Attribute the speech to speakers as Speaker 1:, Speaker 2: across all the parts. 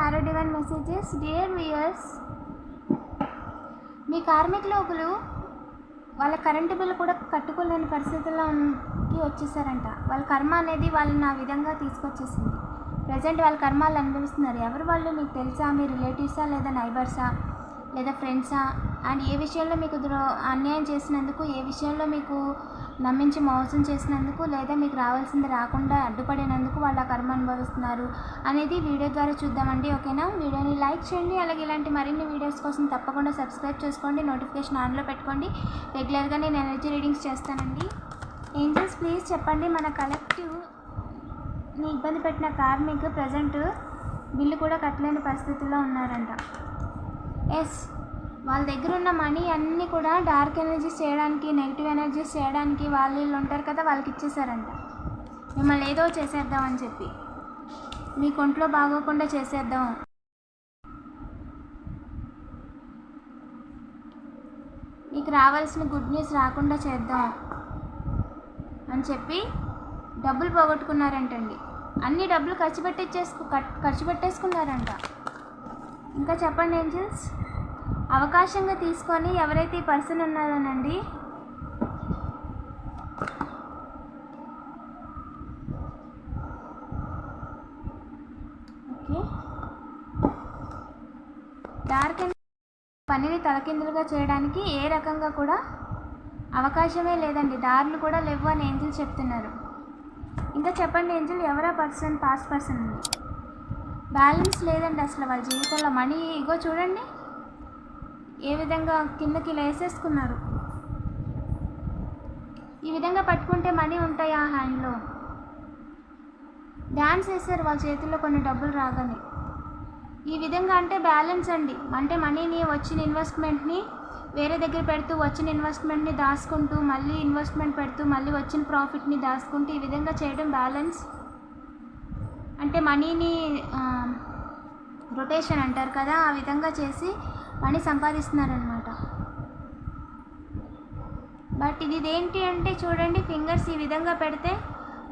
Speaker 1: Tarot divine messages. Dear viewers, మీ కార్మిక లోకులు వాళ్ళ కరెంటు బిల్లు కూడా కట్టుకోలేని పరిస్థితుల్లోకి వచ్చేసారంట. వాళ్ళ కర్మ అనేది వాళ్ళని ఆ విధంగా తీసుకొచ్చేసింది. ప్రజెంట్ వాళ్ళ కర్మాలు అనుభవిస్తున్నారు. ఎవరు వాళ్ళు మీకు తెలుసా? మీ రిలేటివ్సా, లేదా నైబర్సా, లేదా ఫ్రెండ్సా? అండ్ ఏ విషయంలో మీకు అన్యాయం చేసినందుకు, ఏ విషయంలో మీకు నమ్మించి మోసం చేసినందుకు, లేదా మీకు రావాల్సింది రాకుండా అడ్డుపడినందుకు వాళ్ళ కర్మ అనుభవిస్తున్నారు అనేది వీడియో ద్వారా చూద్దామండి. ఓకేనా? వీడియోని లైక్ చేయండి. అలాగే ఇలాంటి మరిన్ని వీడియోస్ కోసం తప్పకుండా సబ్స్క్రైబ్ చేసుకోండి. నోటిఫికేషన్ ఆన్లో పెట్టుకోండి. రెగ్యులర్గా నేను ఎనర్జీ రీడింగ్స్ చేస్తానండి. ఏంజల్స్ ప్లీజ్ చెప్పండి, మన కలెక్టివ్ని ఇబ్బంది పెట్టిన కార్మిక్ ప్రజెంట్ బిల్లు కూడా కట్టలేని పరిస్థితుల్లో ఉన్నారంట. ఎస్, వాళ్ళ దగ్గర ఉన్న మనీ అన్నీ కూడా డార్క్ ఎనర్జీస్ చేయడానికి, నెగిటివ్ ఎనర్జీస్ చేయడానికి వాళ్ళు ఉంటారు కదా, వాళ్ళకి ఇచ్చేసారంట. మిమ్మల్ని ఏదో చేసేద్దామని చెప్పి, మీ కొంట్లో బాగోకుండా చేసేద్దాం, మీకు రావాల్సిన గుడ్ న్యూస్ రాకుండా చేద్దాం అని చెప్పి డబ్బులు పోగొట్టుకున్నారంటండి. అన్ని డబ్బులు ఖర్చు పెట్టేసుకున్నారంట. ఇంకా చెప్పండి ఏంజల్స్. అవకాశంగా తీసుకొని ఎవరైతే ఈ పర్సన్ ఉన్నారోనండి, ఓకే, డార్క్ అండ్ పనిని తలకిందులుగా చేయడానికి ఏ రకంగా కూడా అవకాశమే లేదండి. దారులు కూడా లేవు అని ఏంజల్ చెప్తున్నారు. ఇంకా చెప్పండి ఏంజల్, ఎవరా పర్సన్? పాస్ట్ పర్సన్ ఉంది. బ్యాలెన్స్ లేదండి అసలు వాళ్ళ జీవితంలో. మనీ ఇగో చూడండి ఏ విధంగా కిందకి లేసేసుకున్నారు. ఈ విధంగా పట్టుకుంటే మనీ ఉంటాయా హ్యాండ్లో? డ్యాన్స్ వేశారు వాళ్ళ చేతుల్లో కొన్ని డబ్బులు రాగానే. ఈ విధంగా అంటే బ్యాలెన్స్ అండి. అంటే మనీని, వచ్చిన ఇన్వెస్ట్మెంట్ని వేరే దగ్గర పెడుతూ, వచ్చిన ఇన్వెస్ట్మెంట్ని దాచుకుంటూ, మళ్ళీ ఇన్వెస్ట్మెంట్ పెడుతూ, మళ్ళీ వచ్చిన ప్రాఫిట్ని దాచుకుంటూ ఈ విధంగా చేయడం బ్యాలెన్స్. అంటే మనీని రొటేషన్ అంటారు కదా, ఆ విధంగా చేసి మనీ సంపాదిస్తున్నారనమాట. బట్ ఇదేంటి అంటే చూడండి, ఫింగర్స్ ఈ విధంగా పెడితే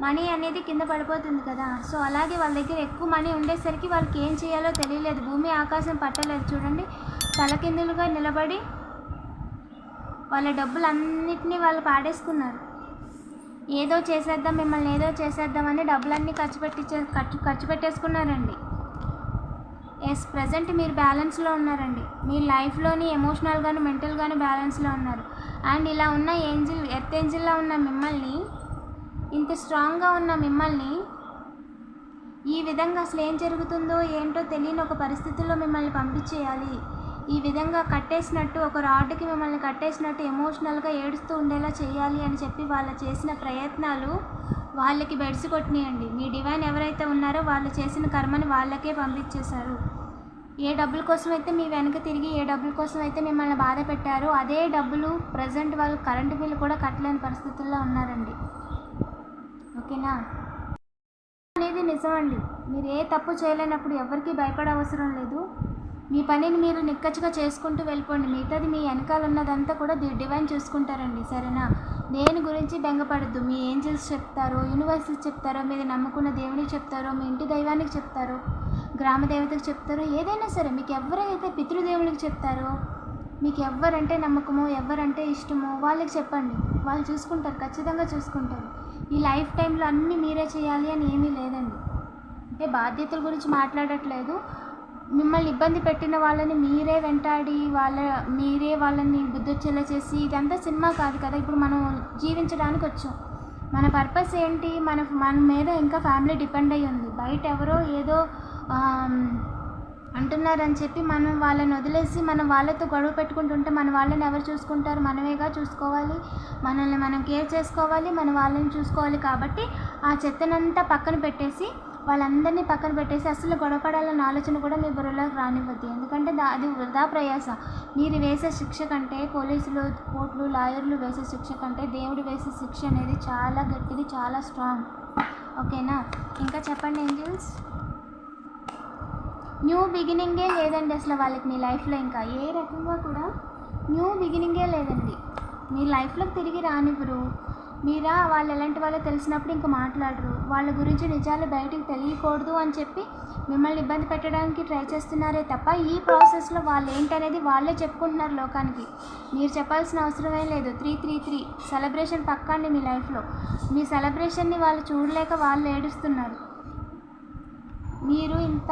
Speaker 1: మనీ అనేది కింద పడిపోతుంది కదా. సో అలాగే వాళ్ళ దగ్గర ఎక్కువ మనీ ఉండేసరికి వాళ్ళకి ఏం చేయాలో తెలియలేదు. భూమి ఆకాశం పట్టలేదు. చూడండి, తలకిందులుగా నిలబడి వాళ్ళ డబ్బులన్నిటినీ వాళ్ళు పాడేసుకున్నారు. ఏదో చేసేద్దాం, మిమ్మల్ని ఏదో చేసేద్దామని డబ్బులన్నీ ఖర్చు పెట్టేసుకున్నారండి. ఎస్, ప్రజెంట్ మీరు బ్యాలెన్స్లో ఉన్నారండి. మీ లైఫ్లోని ఎమోషనల్గాను, మెంటల్గాను బ్యాలెన్స్లో ఉన్నారు. అండ్ ఇలా ఉన్న ఎర్త్ ఏంజిల్లా ఉన్న మిమ్మల్ని, ఇంత స్ట్రాంగ్గా ఉన్న మిమ్మల్ని ఈ విధంగా అసలు ఏం జరుగుతుందో ఏంటో తెలియని ఒక పరిస్థితుల్లో మిమ్మల్ని పంపించేయాలి. ఈ విధంగా కట్టేసినట్టు, ఒక రాడ్కి మిమ్మల్ని కట్టేసినట్టు ఎమోషనల్గా ఏడుస్తూ ఉండేలా చేయాలి అని చెప్పి వాళ్ళు చేసిన ప్రయత్నాలు వాళ్ళకి బెడిసి కొట్టినాయండి. మీ డివైన్ ఎవరైతే ఉన్నారో వాళ్ళు చేసిన కర్మని వాళ్ళకే పంపించేశారు. ఏ డబ్బుల కోసం అయితే మీ వెనక తిరిగి, ఏ డబ్బుల కోసం అయితే మిమ్మల్ని బాధ పెట్టారో అదే డబ్బులు ప్రజెంట్ వాళ్ళు కరెంటు బిల్లు కూడా కట్టలేని పరిస్థితుల్లో ఉన్నారండి. ఓకేనా? అనేది నిజమండి. మీరు ఏ తప్పు చేయలేనప్పుడు ఎవరికి భయపడే అవసరం లేదు. మీ పనిని మీరు నిక్కచ్చిగా చేసుకుంటూ వెళ్ళిపోండి. మిగతాది మీ వెనకాల ఉన్నదంతా కూడా డివైన్ చూసుకుంటారండి. సరేనా? దేని గురించి బెంగపడద్దు. మీ ఏంజల్స్ చెప్తారో, యూనివర్సెస్ చెప్తారో, మీరు నమ్ముకున్న దేవునికి చెప్తారో, మీ ఇంటి దైవానికి చెప్తారో, గ్రామ దేవతకు చెప్తారో, ఏదైనా సరే మీకు ఎవరైతే పితృదేవునికి చెప్తారో, మీకు ఎవరంటే నమ్మకమో, ఎవరంటే ఇష్టమో వాళ్ళకి చెప్పండి. వాళ్ళు చూసుకుంటారు, ఖచ్చితంగా చూసుకుంటారు. ఈ లైఫ్ టైంలో అన్నీ మీరే చేయాలి అని ఏమీ లేదండి. అంటే బాధ్యతల గురించి మాట్లాడట్లేదు. మిమ్మల్ని ఇబ్బంది పెట్టిన వాళ్ళని మీరే వెంటాడి మీరే వాళ్ళని బుద్ధొచ్చేలా చేసి, ఇదంతా సినిమా కాదు కదా. ఇప్పుడు మనం జీవించడానికి వచ్చాం. మన పర్పస్ ఏంటి? మన మీద ఇంకా ఫ్యామిలీ డిపెండ్ అయ్యి ఉంది. బయట ఎవరో ఏదో అంటున్నారని చెప్పి మనం వాళ్ళని వదిలేసి మనం వాళ్ళతో గొడవ పెట్టుకుంటుంటే మన వాళ్ళని ఎవరు చూసుకుంటారు? మనమేగా చూసుకోవాలి. మనల్ని మనం కేర్ చేసుకోవాలి, మన వాళ్ళని చూసుకోవాలి. కాబట్టి ఆ చెత్తనంతా పక్కన పెట్టేసి, వాళ్ళందరినీ పక్కన పెట్టేసి అసలు గొడవపడాలన్న ఆలోచన కూడా మీ బుర్రలోకి రానివ్వద్దు. ఎందుకంటే అది వృధా ప్రయాస. మీరు వేసే శిక్ష కంటే, పోలీసులు, కోర్టులు, లాయర్లు వేసే శిక్ష కంటే దేవుడు వేసే శిక్ష అనేది చాలా గట్టిది, చాలా స్ట్రాంగ్. ఓకేనా? ఇంకా చెప్పండి ఏంజల్స్. న్యూ బిగినింగే లేదండి అసలు వాళ్ళకి మీ లైఫ్లో. ఇంకా ఏ రకంగా కూడా న్యూ బిగినింగే లేదండి. మీ లైఫ్లోకి తిరిగి రానివ్వరు. మీరా వాళ్ళు ఎలాంటి వాళ్ళో తెలిసినప్పుడు ఇంక మాట్లాడరు. వాళ్ళ గురించి నిజాలు బయటికి తెలియకూడదు అని చెప్పి మిమ్మల్ని ఇబ్బంది పెట్టడానికి ట్రై చేస్తున్నారే తప్ప ఈ ప్రాసెస్లో వాళ్ళు ఏంటనేది వాళ్ళే చెప్పుకుంటున్నారు లోకానికి. మీరు చెప్పాల్సిన అవసరమే లేదు. 333 సెలబ్రేషన్ పక్కా అండి మీ లైఫ్లో. మీ సెలబ్రేషన్ని వాళ్ళు చూడలేక వాళ్ళు ఏడుస్తున్నారు. మీరు ఇంత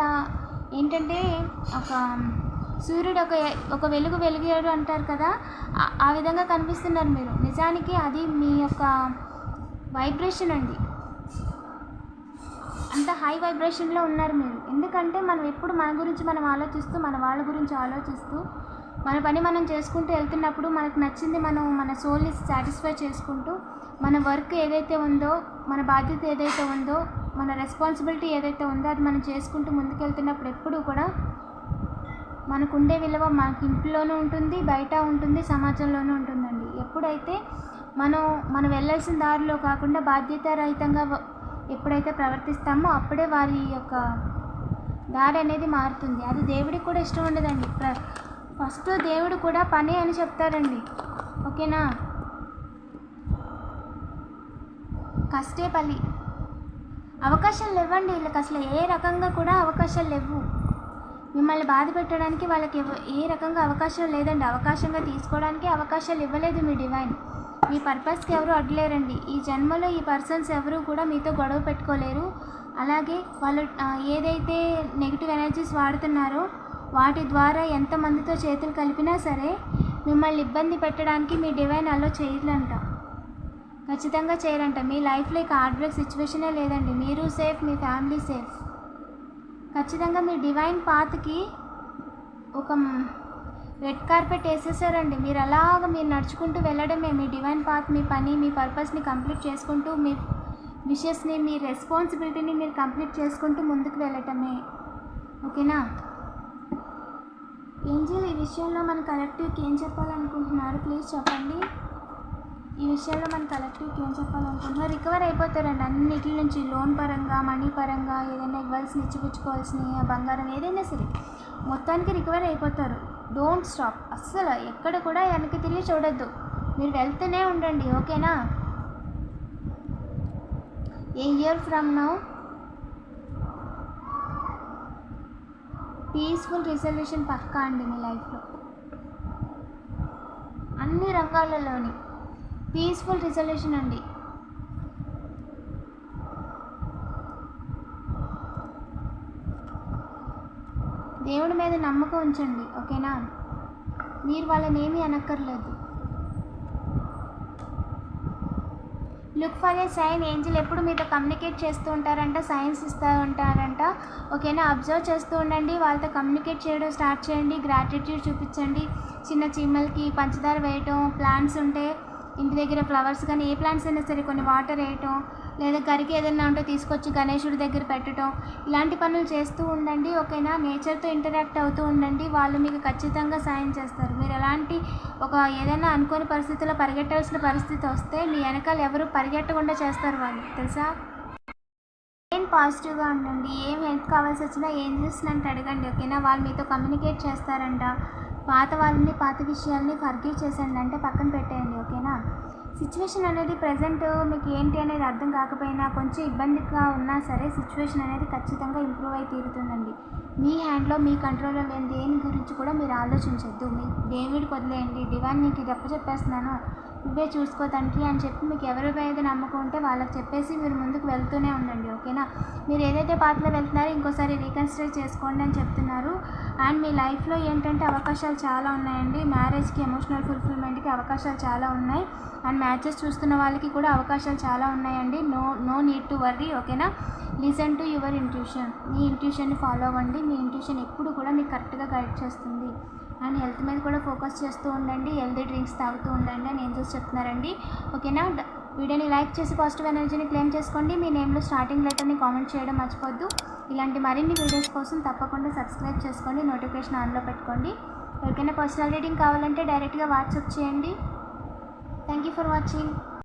Speaker 1: ఏంటంటే ఒక సూర్యుడు ఒక వెలుగు వెలిగాడు అంటారు కదా, ఆ విధంగా కనిపిస్తున్నారు మీరు. నిజానికి అది మీ యొక్క వైబ్రేషన్ అండి. అంత హై వైబ్రేషన్లో ఉన్నారు మీరు. ఎందుకంటే మనం ఎప్పుడు మన గురించి మనం ఆలోచిస్తూ, మన వాళ్ళ గురించి ఆలోచిస్తూ, మన పని మనం చేసుకుంటూ వెళ్తున్నప్పుడు మనకు నచ్చింది మనం మన సోల్ని సాటిస్ఫై చేసుకుంటూ, మన వర్క్ ఏదైతే ఉందో, మన బాధ్యత ఏదైతే ఉందో, మన రెస్పాన్సిబిలిటీ ఏదైతే ఉందో అది మనం చేసుకుంటూ ముందుకెళ్తున్నప్పుడు ఎప్పుడూ కూడా మనకు ఉండే విలువ మనకి ఇంట్లోనూ ఉంటుంది, బయట ఉంటుంది, సమాజంలోనూ ఉంటుందండి. ఎప్పుడైతే మనం వెళ్ళాల్సిన దారిలో కాకుండా బాధ్యతారహితంగా ఎప్పుడైతే ప్రవర్తిస్తామో అప్పుడే వారి యొక్క దారి అనేది మారుతుంది. అది దేవుడికి కూడా ఇష్టం ఉండదండి. ఫస్ట్ దేవుడు కూడా పని అని చెప్తారండి, ఓకేనా. కష్టే పలి. అవకాశాలు ఇవ్వండి వీళ్ళకి. అసలు ఏ రకంగా కూడా అవకాశాలు లేవు. మిమ్మల్ని బాధ పెట్టడానికి వాళ్ళకి ఏ రకంగా అవకాశం లేదండి. అవకాశంగా తీసుకోవడానికి అవకాశాలు ఇవ్వలేదు మీ డివైన్. మీ పర్పస్కి ఎవరు అడ్డలేరండి. ఈ జన్మలో ఈ పర్సన్స్ ఎవరు కూడా మీతో గొడవ పెట్టుకోలేరు. అలాగే వాళ్ళు ఏదైతే నెగిటివ్ ఎనర్జీస్ వాడుతున్నారో వాటి ద్వారా ఎంతమందితో చేతులు కలిపినా సరే మిమ్మల్ని ఇబ్బంది పెట్టడానికి మీ డివైన్ అలో చేయరంట. ఖచ్చితంగా చేయరంట. మీ లైఫ్లో ఇక హార్ట్ బ్రేక్ సిచ్యువేషనే లేదండి. మీరు సేఫ్, మీ ఫ్యామిలీ సేఫ్. ఖచ్చితంగా మీ డివైన్ పాత్కి ఒక రెడ్ కార్పెట్ వేసేసారండి. మీరు మీరు నడుచుకుంటూ వెళ్ళడమే మీ డివైన్ పాత్. మీ పని, మీ పర్పస్ని కంప్లీట్ చేసుకుంటూ, మీ విషెస్ని, మీ రెస్పాన్సిబిలిటీని మీరు కంప్లీట్ చేసుకుంటూ ముందుకు వెళ్ళటమే, ఓకేనా. ఏంజల్, ఈ విషయంలో మన కలెక్టివ్కి ఏం చెప్పాలనుకుంటున్నారు ప్లీజ్ చెప్పండి. ఈ విషయంలో మన కలెక్టివ్కి ఏం చెప్పాలనుకుంటున్నారు? రికవర్ అయిపోతారండి అన్నిటి నుంచి. లోన్ పరంగా, మనీ పరంగా, ఏదైనా ఇవ్వాల్సిన ఇచ్చిపుచ్చుకోవాల్సిన బంగారం ఏదైనా సరే మొత్తానికి రికవర్ అయిపోతారు. Don't stop. అస్సలు ఎక్కడ కూడా వెనక్కి తిరిగి చూడొద్దు. మీరు వెళ్తూనే ఉండండి, ఓకేనా. A year from now peaceful resolution పక్కా అండి మీ లైఫ్లో. అన్ని రంగాలలోని పీస్ఫుల్ రిజల్యూషన్ అండి. దేవుడి మీద నమ్మకం ఉంచండి, ఓకేనా. మీరు వాళ్ళని ఏమీ అనక్కర్లేదు. Look for a sign. Angel ఎప్పుడు మీతో కమ్యూనికేట్ చేస్తూ ఉంటారంట, సైన్స్ ఇస్తూ ఉంటారంట, ఓకేనా. అబ్జర్వ్ చేస్తూ ఉండండి. వాళ్ళతో కమ్యూనికేట్ చేయడం స్టార్ట్ చేయండి. గ్రాటిట్యూడ్ చూపించండి. చిన్న చీమలకి పంచదార వేయటం, ప్లాంట్స్ ఉంటే ఇంటి దగ్గర ఫ్లవర్స్ కానీ ఏ ప్లాంట్స్ అయినా సరే కొన్ని వాటర్ వేయటం, లేదా గరికి ఏదైనా ఉంటే తీసుకొచ్చి గణేశుడి దగ్గర పెట్టడం, ఇలాంటి పనులు చేస్తూ ఉండండి, ఓకేనా. నేచర్తో ఇంటరాక్ట్ అవుతూ ఉండండి. వాళ్ళు మీకు ఖచ్చితంగా సాయం చేస్తారు. మీరు ఎలాంటి ఏదైనా అనుకోని పరిస్థితుల్లో పరిగెట్టాల్సిన పరిస్థితి వస్తే మీ వెనకాల ఎవరు పరిగెట్టకుండా చేస్తారు వాళ్ళు, తెలుసా. ఏం పాజిటివ్గా ఉండండి. ఏం హెల్ప్ కావాల్సి వచ్చినా ఏం చేస్తున్నట్టు అడగండి, ఓకేనా. వాళ్ళు మీతో కమ్యూనికేట్ చేస్తారంట. పాత వాళ్ళని, పాత విషయాల్ని ఫర్గివ్ చేసండి, అంటే పక్కన పెట్టేయండి, ఓకేనా. సిచ్యువేషన్ అనేది ప్రజెంట్ మీకు ఏంటి అనేది అర్థం కాకపోయినా, కొంచెం ఇబ్బందిగా ఉన్నా సరే సిచ్యువేషన్ అనేది ఖచ్చితంగా ఇంప్రూవ్ అయి తీరుతుందండి. మీ హ్యాండ్లో, మీ కంట్రోల్లో లేని దేని గురించి కూడా మీరు ఆలోచించొద్దు. మీ దేవుడికి వదిలేయండి. డివైన్ నీకు ఇది చెప్పేస్తున్నాను, నువ్వే చూసుకో తండ్రి అని చెప్పి మీకు ఎవరి మీద నమ్మకం ఉంటే వాళ్ళకి చెప్పేసి మీరు ముందుకు వెళ్తూనే ఉండండి, ఓకేనా. మీరు ఏదైతే పాత్రలో వెళ్తున్నారో ఇంకోసారి రీకన్సిడర్ చేసుకోండి అని చెప్తున్నారు. అండ్ మీ లైఫ్లో ఏంటంటే అవకాశాలు చాలా ఉన్నాయండి. మ్యారేజ్కి, ఎమోషనల్ ఫుల్ఫిల్మెంట్కి అవకాశాలు చాలా ఉన్నాయి. అండ్ మ్యాచెస్ చూస్తున్న వాళ్ళకి కూడా అవకాశాలు చాలా ఉన్నాయండి. నో నీడ్ టు వర్రీ, ఓకేనా. Listen to your intuition. మీ ఇంట్యూషన్ని ఫాలో అవ్వండి. మీ ఇంట్యూషన్ ఎప్పుడు కూడా మీకు కరెక్ట్గా గైడ్ చేస్తుంది. అండ్ హెల్త్ మీద కూడా ఫోకస్ చేస్తూ ఉండండి. హెల్తీ డ్రింక్స్ తాగుతూ ఉండండి అని ఏంజల్స్ చెప్తున్నారండి, ఓకేనా. వీడియోని లైక్ చేసి పాజిటివ్ ఎనర్జీని క్లెయిమ్ చేసుకోండి. మీ నేమ్లో స్టార్టింగ్ లెటర్ని కామెంట్ చేయడం మర్చిపోద్దు. ఇలాంటి మరిన్ని వీడియోస్ కోసం తప్పకుండా సబ్స్క్రైబ్ చేసుకోండి. నోటిఫికేషన్ ఆన్లో పెట్టుకోండి. ఎవరికైనా పర్సనల్ రీడింగ్ కావాలంటే డైరెక్ట్గా వాట్సాప్ చేయండి. Thank you for watching.